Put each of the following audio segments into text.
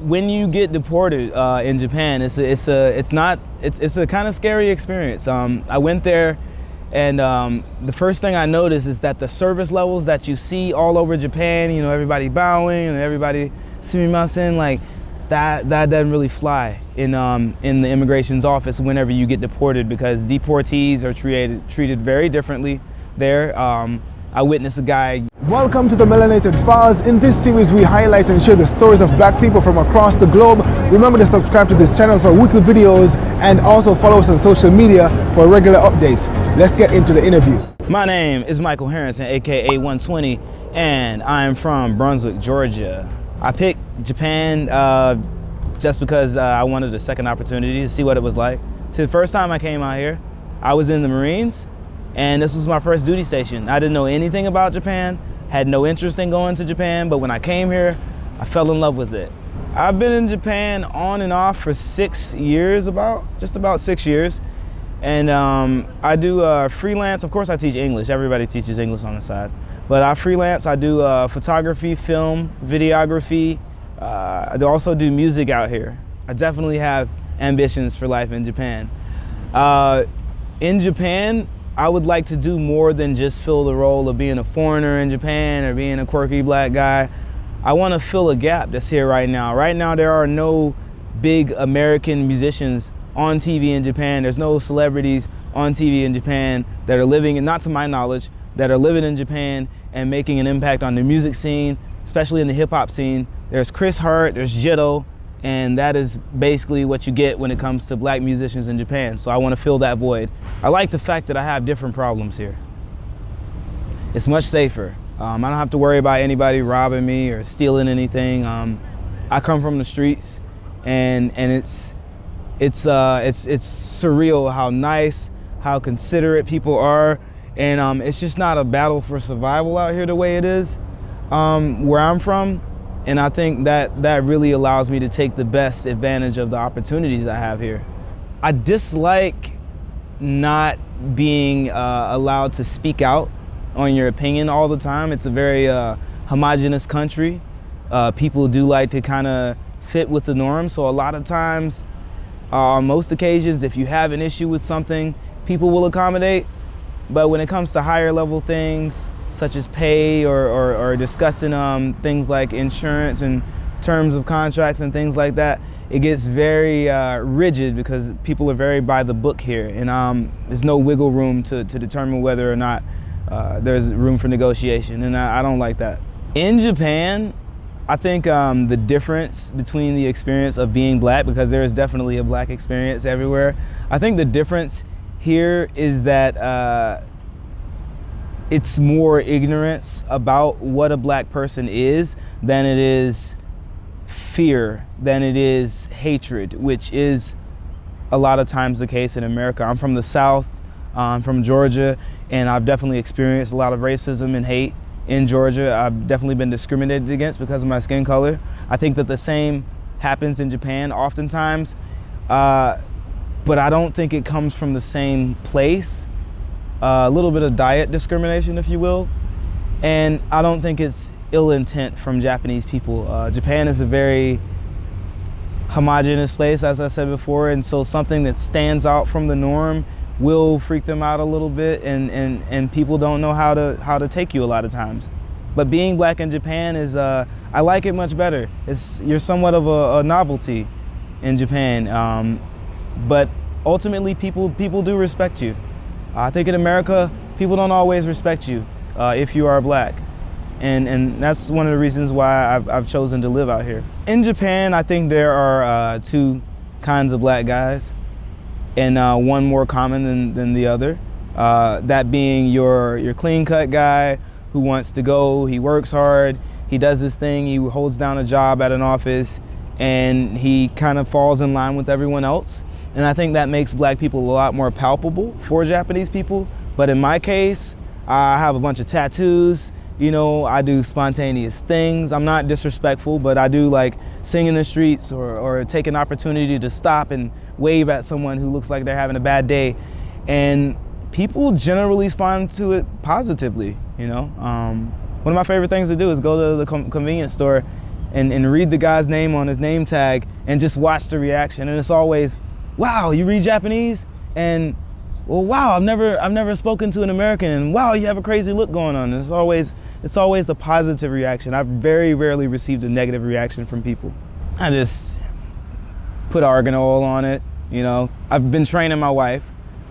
When you get deported in Japan, it's a kind of scary experience. I went there, and the first thing I noticed is that the service levels that you see all over Japan, you know, everybody bowing and everybody sumimasen, like that doesn't really fly in the immigration's office whenever you get deported, because deportees are treated very differently there. I witnessed a guy. Welcome to the Melanated Files. In this series, we highlight and share the stories of black people from across the globe. Remember to subscribe to this channel for weekly videos and also follow us on social media for regular updates. Let's get into the interview. My name is Michael Herrington, aka 120, and I'm from Brunswick, Georgia. I picked Japan just because I wanted a second opportunity to see what it was like. So the first time I came out here, I was in the Marines, and this was my first duty station. I didn't know anything about Japan, had no interest in going to Japan, but when I came here, I fell in love with it. I've been in Japan on and off for 6 years, just about 6 years. And I do freelance. Of course I teach English, everybody teaches English on the side. But I freelance, I do photography, film, videography. I also do music out here. I definitely have ambitions for life in Japan. In Japan, I would like to do more than just fill the role of being a foreigner in Japan or being a quirky black guy. I want to fill a gap that's here right now. Right now, there are no big American musicians on TV in Japan. There's no celebrities on TV in Japan that are living, and not to my knowledge, that are living in Japan and making an impact on the music scene, especially in the hip hop scene. There's Chris Hart, there's Jitto, and that is basically what you get when it comes to black musicians in Japan. So I want to fill that void. I like the fact that I have different problems here. It's much safer. I don't have to worry about anybody robbing me or stealing anything. I come from the streets, and it's surreal how nice, how considerate people are, and it's just not a battle for survival out here the way it is where I'm from. And I think that really allows me to take the best advantage of the opportunities I have here. I dislike not being allowed to speak out on your opinion all the time. It's a very homogenous country. People do like to kind of fit with the norm. So a lot of times, on most occasions, if you have an issue with something, people will accommodate. But when it comes to higher level things, such as pay or discussing things like insurance and terms of contracts and things like that, it gets very rigid because people are very by the book here, and there's no wiggle room to determine whether or not there's room for negotiation, and I don't like that. In Japan, I think the difference between the experience of being black, because there is definitely a black experience everywhere, I think the difference here is that it's more ignorance about what a black person is than it is fear, than it is hatred, which is a lot of times the case in America. I'm from the South, I'm from Georgia, and I've definitely experienced a lot of racism and hate in Georgia. I've definitely been discriminated against because of my skin color. I think that the same happens in Japan oftentimes, but I don't think it comes from the same place. A little bit of diet discrimination, if you will, and I don't think it's ill intent from Japanese people. Japan is a very homogeneous place, as I said before, and so something that stands out from the norm will freak them out a little bit, and people don't know how to take you a lot of times. But being black in Japan is, I like it much better. You're somewhat of a novelty in Japan, but ultimately people do respect you. I think in America, people don't always respect you if you are black. And that's one of the reasons why I've chosen to live out here. In Japan, I think there are two kinds of black guys, and one more common than the other. That being your clean-cut guy who wants to go, he works hard, he does his thing, he holds down a job at an office, and he kind of falls in line with everyone else. And I think that makes black people a lot more palpable for Japanese people. But in my case, I have a bunch of tattoos, you know, I do spontaneous things. I'm not disrespectful, but I do like sing in the streets or take an opportunity to stop and wave at someone who looks like they're having a bad day. And people generally respond to it positively, you know. One of my favorite things to do is go to the convenience store and read the guy's name on his name tag and just watch the reaction. And it's always, wow, you read Japanese? And well, wow, I've never spoken to an American, and wow, you have a crazy look going on. And it's always a positive reaction. I've very rarely received a negative reaction from people. I just put argan oil on it, you know. I've been training my wife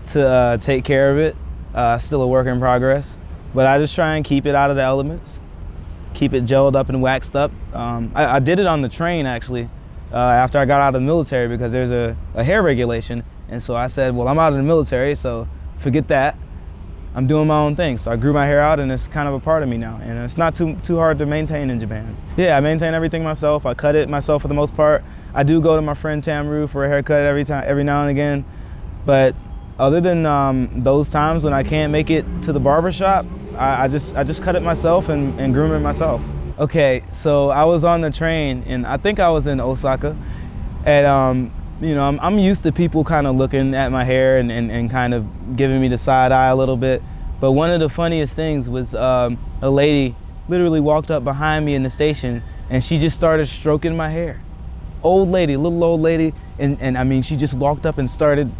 to take care of it. Still a work in progress, but I just try and keep it out of the elements, keep it gelled up and waxed up. I did it on the train actually, after I got out of the military, because there's a hair regulation. And so I said, well, I'm out of the military, so forget that. I'm doing my own thing. So I grew my hair out, and it's kind of a part of me now. And it's not too hard to maintain in Japan. Yeah, I maintain everything myself. I cut it myself for the most part. I do go to my friend Tamru for a haircut every now and again. But other than those times when I can't make it to the barber shop, I just cut it myself and groom it myself. Okay, so I was on the train, and I think I was in Osaka, and you know, I'm used to people kind of looking at my hair and kind of giving me the side eye a little bit. But one of the funniest things was a lady literally walked up behind me in the station, and she just started stroking my hair. Old lady, little old lady, and I mean, she just walked up and started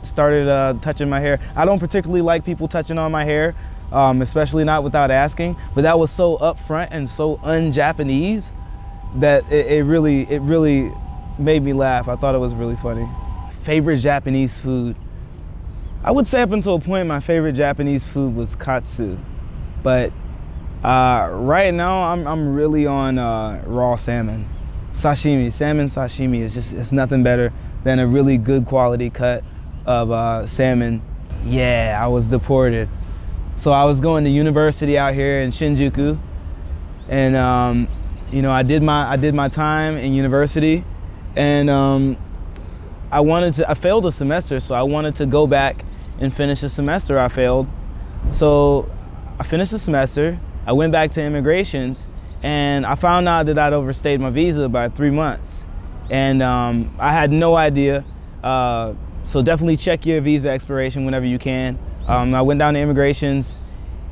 touching my hair. I don't particularly like people touching on my hair, especially not without asking. But that was so upfront and so un-Japanese that it really made me laugh. I thought it was really funny. Favorite Japanese food? I would say up until a point my favorite Japanese food was katsu, but right now I'm really on raw salmon. Sashimi, salmon sashimi it's nothing better than a really good quality cut of salmon. Yeah, I was deported. So I was going to university out here in Shinjuku, and you know, I did my time in university. And I failed a semester, so I wanted to go back and finish the semester I failed. So I finished the semester, I went back to immigrations, and I found out that I'd overstayed my visa by 3 months. And I had no idea, so definitely check your visa expiration whenever you can. I went down to immigrations,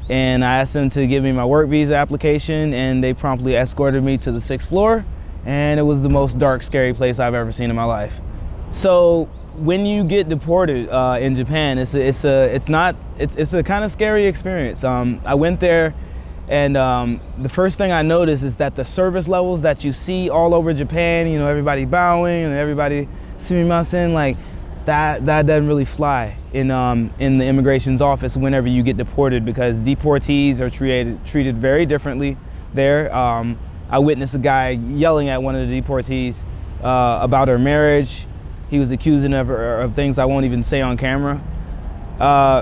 and I asked them to give me my work visa application, and they promptly escorted me to the 6th floor. And it was the most dark, scary place I've ever seen in my life. So when you get deported in Japan, it's a kind of scary experience. I went there, and the first thing I noticed is that the service levels that you see all over Japan, you know, everybody bowing and everybody sumimasen, like that doesn't really fly in the immigration's office whenever you get deported, because deportees are treated very differently there. I witnessed a guy yelling at one of the deportees about her marriage. He was accusing her of things I won't even say on camera.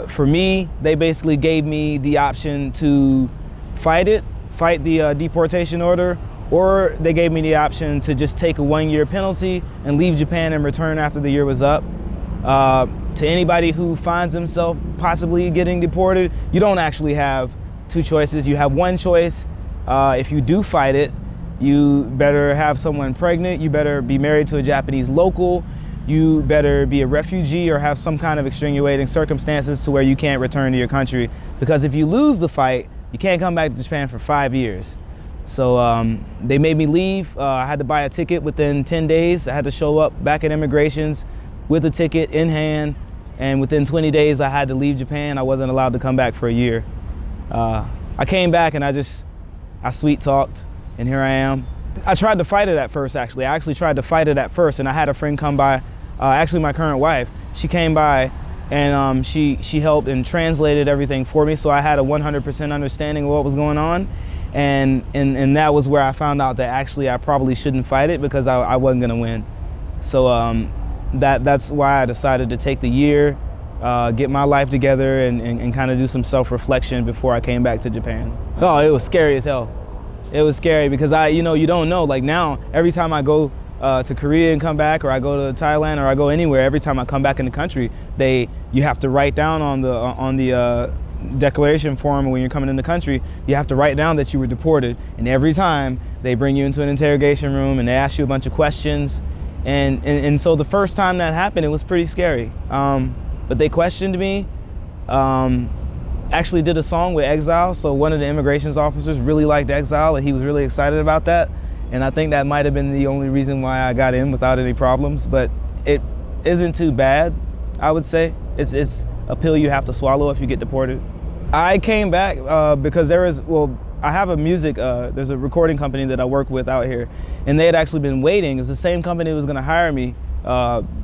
For me, they basically gave me the option to fight the deportation order, or they gave me the option to just take a 1-year penalty and leave Japan and return after the year was up. To anybody who finds himself possibly getting deported, you don't actually have 2 choices. You have 1 choice. If you do fight it, you better have someone pregnant, you better be married to a Japanese local, you better be a refugee or have some kind of extenuating circumstances to where you can't return to your country. Because if you lose the fight, you can't come back to Japan for 5 years. So they made me leave. I had to buy a ticket within 10 days. I had to show up back at immigrations with a ticket in hand, and within 20 days I had to leave Japan. I wasn't allowed to come back for a year. I came back and I sweet talked, and here I am. I tried to fight it at first, actually. I actually tried to fight it at first, and I had a friend come by, actually my current wife. She came by, and she helped and translated everything for me, so I had a 100% understanding of what was going on. And that was where I found out that actually I probably shouldn't fight it, because I wasn't gonna win. So that's why I decided to take the year, get my life together, and kind of do some self-reflection before I came back to Japan. Oh, it was scary as hell. It was scary because you don't know. Like now, every time I go to Korea and come back, or I go to Thailand, or I go anywhere, every time I come back in the country, you have to write down on the declaration form when you're coming in the country, you have to write down that you were deported. And every time they bring you into an interrogation room and they ask you a bunch of questions. And so the first time that happened, it was pretty scary. But they questioned me. Actually did a song with Exile. So one of the immigrations officers really liked Exile, and he was really excited about that. And I think that might have been the only reason why I got in without any problems, but it isn't too bad, I would say. It's a pill you have to swallow if you get deported. I came back because I have a music, there's a recording company that I work with out here, and they had actually been waiting. It was the same company that was gonna hire me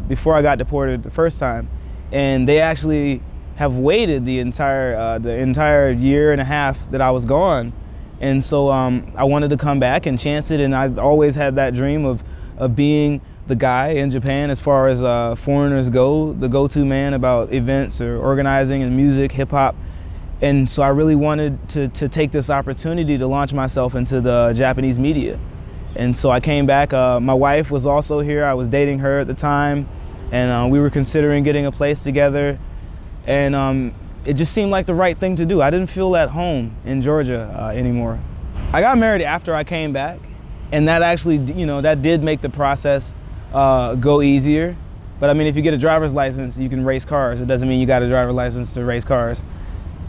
before I got deported the first time. And they actually have waited the entire year and a half that I was gone. And so I wanted to come back and chance it, and I always had that dream of being the guy in Japan as far as foreigners go, the go-to man about events or organizing and music, hip hop. And so I really wanted to take this opportunity to launch myself into the Japanese media. And so I came back. My wife was also here. I was dating her at the time, and we were considering getting a place together. And it just seemed like the right thing to do. I didn't feel at home in Georgia anymore. I got married after I came back, and that actually, that did make the process go easier. But I mean, if you get a driver's license, you can race cars. It doesn't mean you got a driver's license to race cars.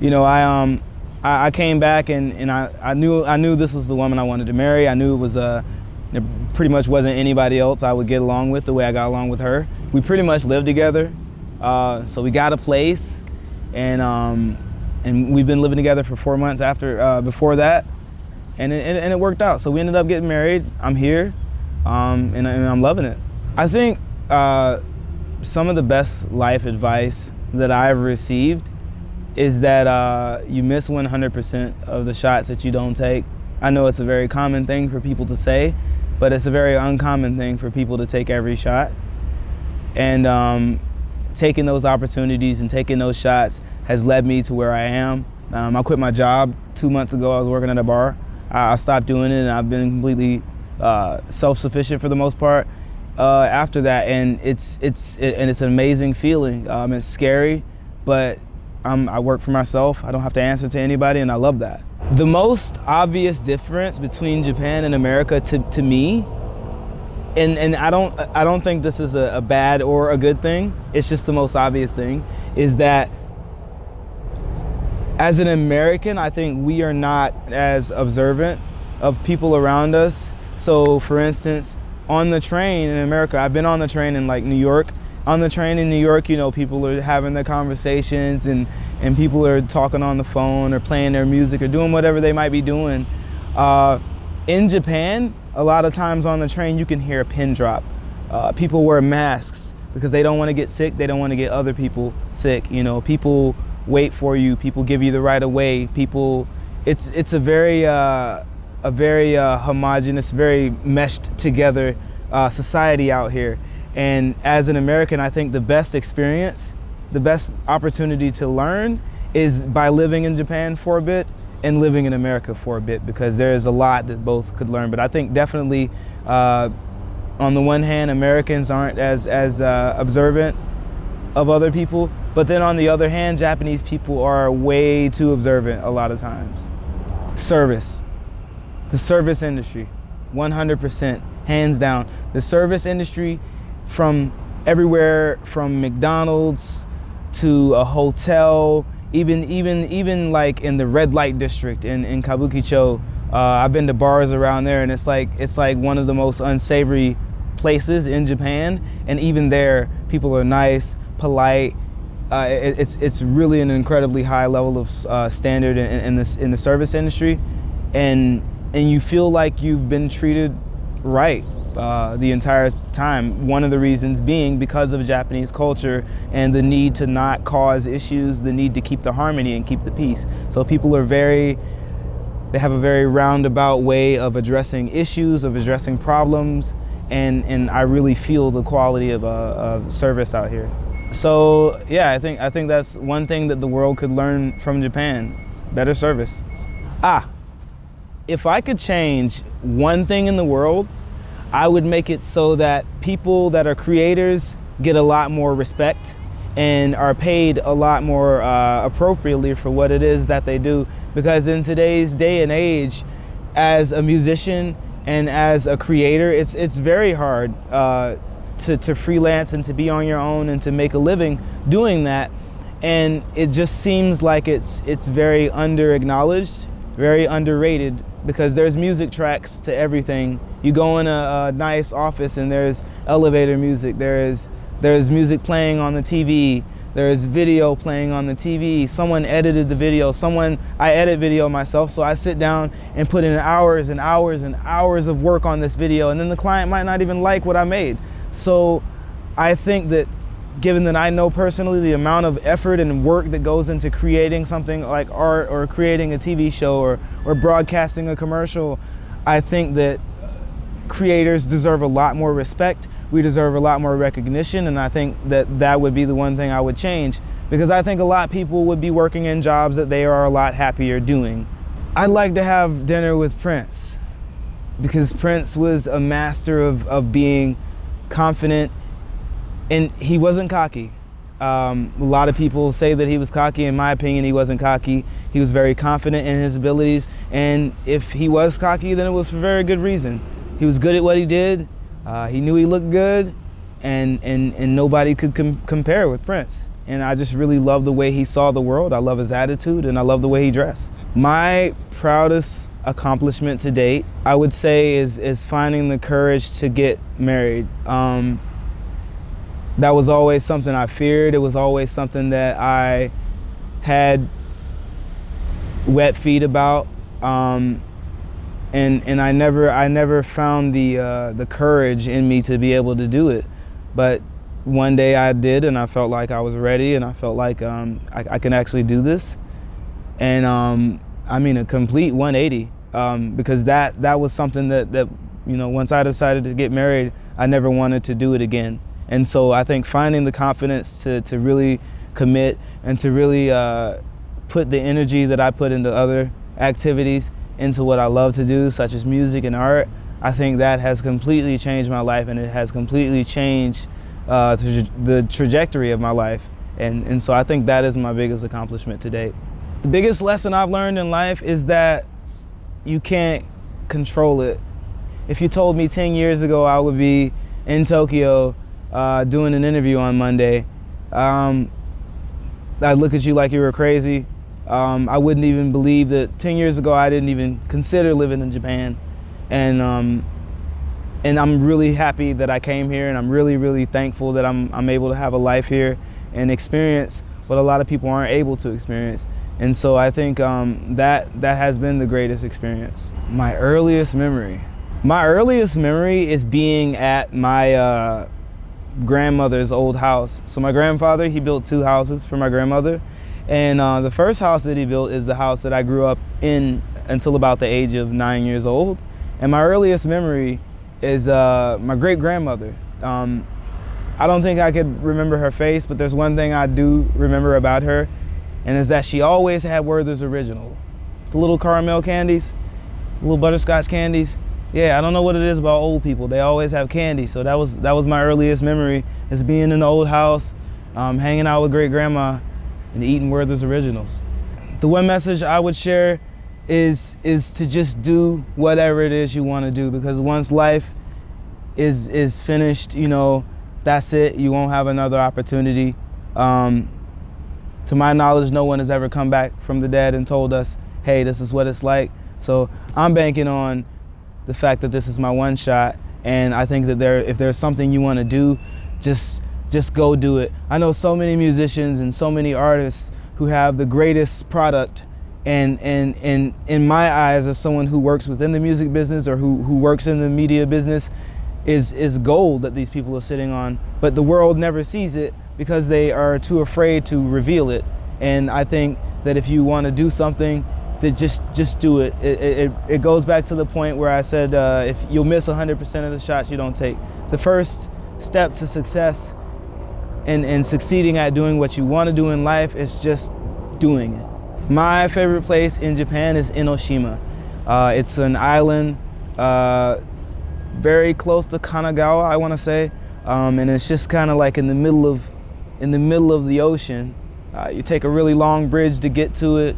I came back and I knew this was the woman I wanted to marry. I knew it pretty much wasn't anybody else I would get along with the way I got along with her. We pretty much lived together, so we got a place, and we've been living together for 4 months before that, and it worked out. So we ended up getting married. I'm here, and I'm loving it. I think some of the best life advice that I've received is that you miss 100% of the shots that you don't take. I know it's a very common thing for people to say, but it's a very uncommon thing for people to take every shot. And taking those opportunities and taking those shots has led me to where I am. I quit my job 2 months ago. I was working at a bar. I stopped doing it, and I've been completely self-sufficient for the most part after that. And it's an amazing feeling. It's scary, but I work for myself. I don't have to answer to anybody, and I love that. The most obvious difference between Japan and America to me, and I don't think this is a bad or a good thing, it's just the most obvious thing, is that as an American, I think we are not as observant of people around us. So for instance, on the train in America, I've been on the train in like New York. On the train in New York, people are having their conversations, and people are talking on the phone or playing their music or doing whatever they might be doing. In Japan, a lot of times on the train, you can hear a pin drop. People wear masks because they don't want to get sick. They don't want to get other people sick. People wait for you. People give you the right of way. It's a very homogenous, very meshed together society out here. And as an American, I think the best experience, the best opportunity to learn is by living in Japan for a bit and living in America for a bit, because there is a lot that both could learn. But I think definitely, on the one hand, Americans aren't as observant of other people, but then on the other hand, Japanese people are way too observant a lot of times. Service, the service industry, 100%, hands down. The service industry, from everywhere from McDonald's to a hotel, even like in the red light district in Kabukicho. I've been to bars around there, and it's like one of the most unsavory places in Japan. And even there, people are nice, polite. It's really an incredibly high level of standard in the service industry, and you feel like you've been treated right the entire time. One of the reasons being because of Japanese culture and the need to not cause issues, the need to keep the harmony and keep the peace. So people are they have a very roundabout way of addressing issues, of addressing problems, and I really feel the quality of service out here. So yeah, I think that's one thing that the world could learn from Japan: better service. If I could change one thing in the world, I would make it so that people that are creators get a lot more respect and are paid a lot more appropriately for what it is that they do. Because in today's day and age, as a musician and as a creator, it's very hard to freelance and to be on your own and to make a living doing that. And it just seems like it's very under-acknowledged, very underrated because there's music tracks to everything. You go in a nice office and there's elevator music, there's music playing on the TV, there's video playing on the TV. Someone edited the video. I edit video myself, so I sit down and put in hours and hours and hours of work on this video, and then the client might not even like what I made. So I think that, given that I know personally the amount of effort and work that goes into creating something like art or creating a TV show or broadcasting a commercial, I think that creators deserve a lot more respect. We deserve a lot more recognition, and I think that would be the one thing I would change, because I think a lot of people would be working in jobs that they are a lot happier doing. I'd like to have dinner with Prince, because Prince was a master of being confident, and he wasn't cocky. A lot of people say that he was cocky. In my opinion, he wasn't cocky. He was very confident in his abilities, and if he was cocky, then it was for very good reason. He was good at what he did. He knew he looked good, and nobody could compare with Prince. And I just really love the way he saw the world. I love his attitude, and I love the way he dressed. My proudest accomplishment to date, I would say, is finding the courage to get married. That was always something I feared. It was always something that I had wet feet about, and I never found the courage in me to be able to do it. But one day I did, and I felt like I was ready, and I felt like I can actually do this. And I mean, a complete 180, because that was something that once I decided to get married, I never wanted to do it again. And so I think finding the confidence to really commit and to really put the energy that I put into other activities into what I love to do, such as music and art, I think that has completely changed my life, and it has completely changed the trajectory of my life. And so I think that is my biggest accomplishment to date. The biggest lesson I've learned in life is that you can't control it. If you told me 10 years ago I would be in Tokyo doing an interview on Monday, I'd look at you like you were crazy. I wouldn't even believe that 10 years ago I didn't even consider living in Japan. And I'm really happy that I came here, and I'm really, really thankful that I'm able to have a life here and experience what a lot of people aren't able to experience. And so I think that has been the greatest experience. My earliest memory is being at my grandmother's old house. So my grandfather, he built 2 houses for my grandmother, and the first house that he built is the house that I grew up in until about the age of 9 years old. And my earliest memory is my great-grandmother. I don't think I could remember her face, but there's one thing I do remember about her, and is that she always had Werther's Original. The little caramel candies, the little butterscotch candies. Yeah, I don't know what it is about old people. They always have candy. So that was my earliest memory, is being in the old house, hanging out with great-grandma and eating Werther's Originals. The one message I would share is to just do whatever it is you want to do, because once life is finished, that's it. You won't have another opportunity. To my knowledge, no one has ever come back from the dead and told us, hey, this is what it's like. So I'm banking on the fact that this is my one shot, and I think that if there's something you want to do, just go do it. I know so many musicians and so many artists who have the greatest product, and in my eyes, as someone who works within the music business or who works in the media business, is gold that these people are sitting on. But the world never sees it because they are too afraid to reveal it. And I think that if you want to do something, that just do it. It goes back to the point where I said if you'll miss 100% of the shots you don't take. The first step to success and succeeding at doing what you want to do in life is just doing it. My favorite place in Japan is Enoshima. It's an island very close to Kanagawa, I want to say, and it's just kind of like in the middle of the ocean. You take a really long bridge to get to it,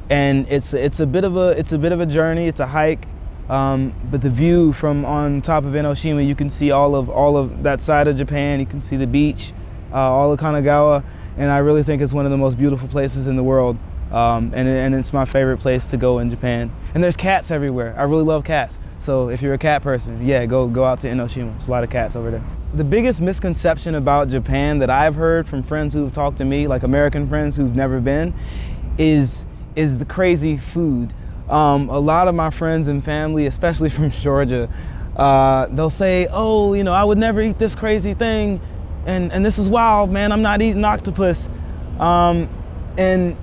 and it's a bit of a journey. It's a hike, but the view from on top of Enoshima, you can see all of that side of Japan. You can see the beach, all of Kanagawa, and I really think it's one of the most beautiful places in the world. and it's my favorite place to go in Japan. And there's cats everywhere. I really love cats. So if you're a cat person, yeah, go out to Enoshima. There's a lot of cats over there. The biggest misconception about Japan that I've heard from friends who've talked to me, like American friends who've never been, is the crazy food. A lot of my friends and family, especially from Georgia, they'll say, oh, you know, I would never eat this crazy thing, and this is wild, man, I'm not eating octopus. And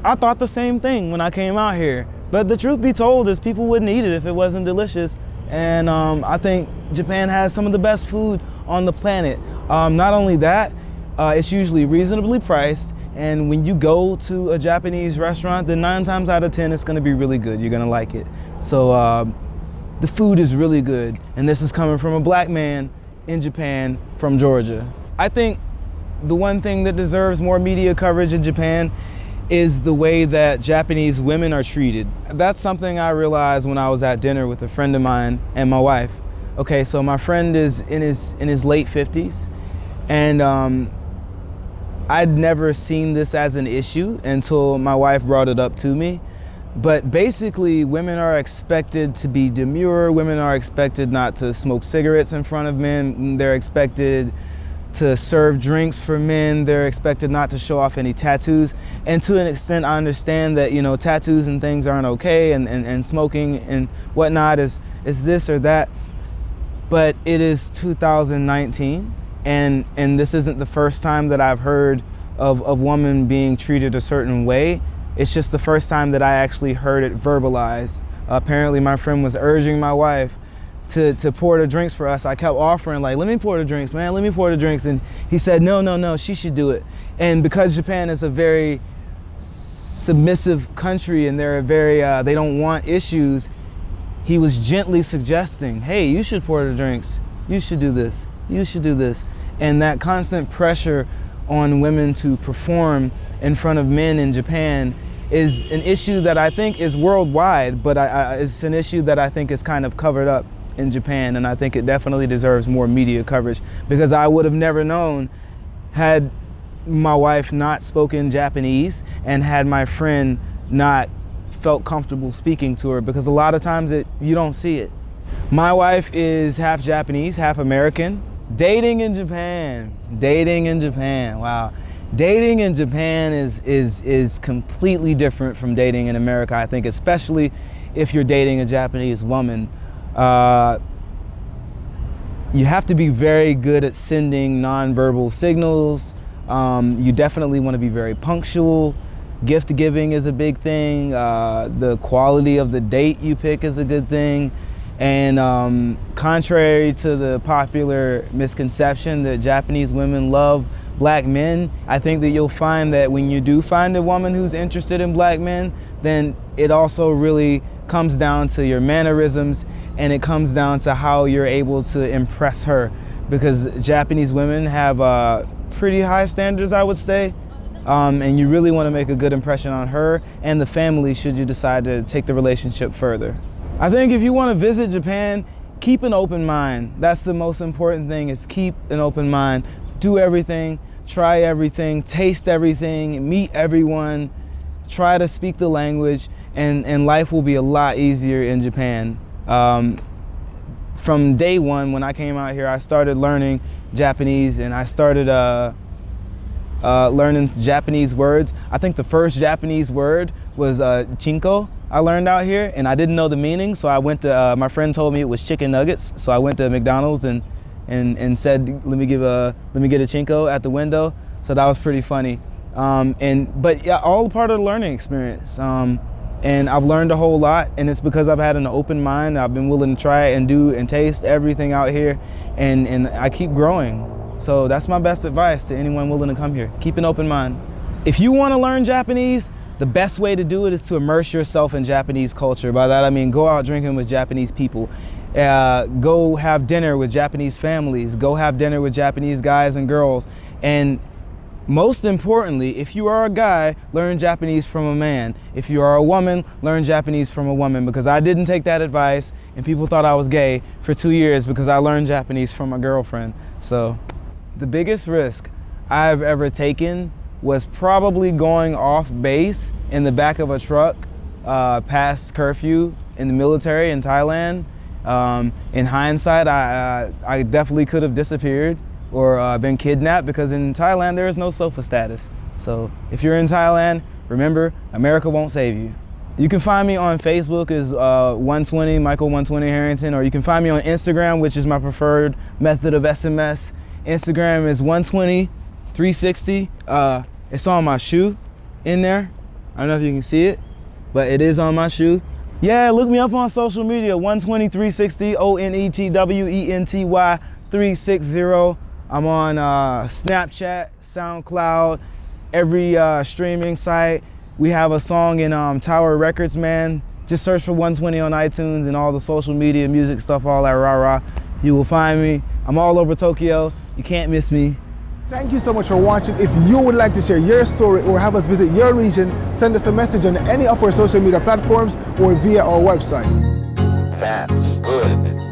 I thought the same thing when I came out here. But the truth be told is people wouldn't eat it if it wasn't delicious. And I think Japan has some of the best food on the planet. Not only that, it's usually reasonably priced. And when you go to a Japanese restaurant, then 9 times out of 10, it's gonna be really good. You're gonna like it. So the food is really good. And this is coming from a black man in Japan from Georgia. I think the one thing that deserves more media coverage in Japan is the way that Japanese women are treated. That's something I realized when I was at dinner with a friend of mine and my wife. Okay, so my friend is in his late 50s, and I'd never seen this as an issue until my wife brought it up to me. But basically, women are expected to be demure. Women are expected not to smoke cigarettes in front of men. They're expected to serve drinks for men. They're expected not to show off any tattoos. And to an extent, I understand that, you know, tattoos and things aren't okay, and smoking and whatnot is this or that. But it is 2019, and this isn't the first time that I've heard of a woman being treated a certain way. It's just the first time that I actually heard it verbalized. Apparently my friend was urging my wife to pour the drinks for us. I kept offering, like, let me pour the drinks, man, let me pour the drinks. And he said, no, she should do it. And because Japan is a very submissive country and they're they don't want issues, he was gently suggesting, hey, you should pour the drinks. You should do this. You should do this. And that constant pressure on women to perform in front of men in Japan is an issue that I think is worldwide, but it's an issue that I think is kind of covered up in Japan, and I think it definitely deserves more media coverage, because I would have never known had my wife not spoken Japanese and had my friend not felt comfortable speaking to her, because a lot of times you don't see it. My wife is half Japanese, half American. Dating in Japan, wow. Dating in Japan is completely different from dating in America, I think, especially if you're dating a Japanese woman. You have to be very good at sending nonverbal signals. You definitely want to be very punctual. Gift giving is a big thing. The quality of the date you pick is a good thing. And contrary to the popular misconception that Japanese women love black men, I think that you'll find that when you do find a woman who's interested in black men, then it also really comes down to your mannerisms, and it comes down to how you're able to impress her. Because Japanese women have pretty high standards, I would say, and you really want to make a good impression on her and the family should you decide to take the relationship further. I think if you want to visit Japan, keep an open mind. That's the most important thing, is keep an open mind. Do everything, try everything, taste everything, meet everyone, try to speak the language, and life will be a lot easier in Japan. From day one, when I came out here, I started learning Japanese, and I started learning Japanese words. I think the first Japanese word was chinko. I learned out here, and I didn't know the meaning, so I went to, my friend told me it was chicken nuggets, so I went to McDonald's and said, let me get a chinko at the window. So that was pretty funny. But yeah, all part of the learning experience. And I've learned a whole lot, and it's because I've had an open mind. I've been willing to try and do and taste everything out here, and I keep growing. So that's my best advice to anyone willing to come here. Keep an open mind. If you want to learn Japanese, the best way to do it is to immerse yourself in Japanese culture. By that I mean go out drinking with Japanese people. Go have dinner with Japanese families. Go have dinner with Japanese guys and girls. And most importantly, if you are a guy, learn Japanese from a man. If you are a woman, learn Japanese from a woman, because I didn't take that advice and people thought I was gay for 2 years because I learned Japanese from my girlfriend. So the biggest risk I've ever taken was probably going off base in the back of a truck past curfew in the military in Thailand. In hindsight, I definitely could have disappeared or been kidnapped, because in Thailand there is no sofa status. So if you're in Thailand, remember, America won't save you. You can find me on Facebook as 120 Michael 120 Herrington, or you can find me on Instagram, which is my preferred method of SMS. Instagram is 120 360. It's on my shoe in there. I don't know if you can see it, but it is on my shoe. Yeah, look me up on social media, 120 360, ONETWENTY 360. I'm on Snapchat, SoundCloud, every streaming site. We have a song in Tower Records, man. Just search for 120 on iTunes and all the social media, music stuff, all that rah-rah. You will find me. I'm all over Tokyo. You can't miss me. Thank you so much for watching. If you would like to share your story or have us visit your region, send us a message on any of our social media platforms or via our website. That's good.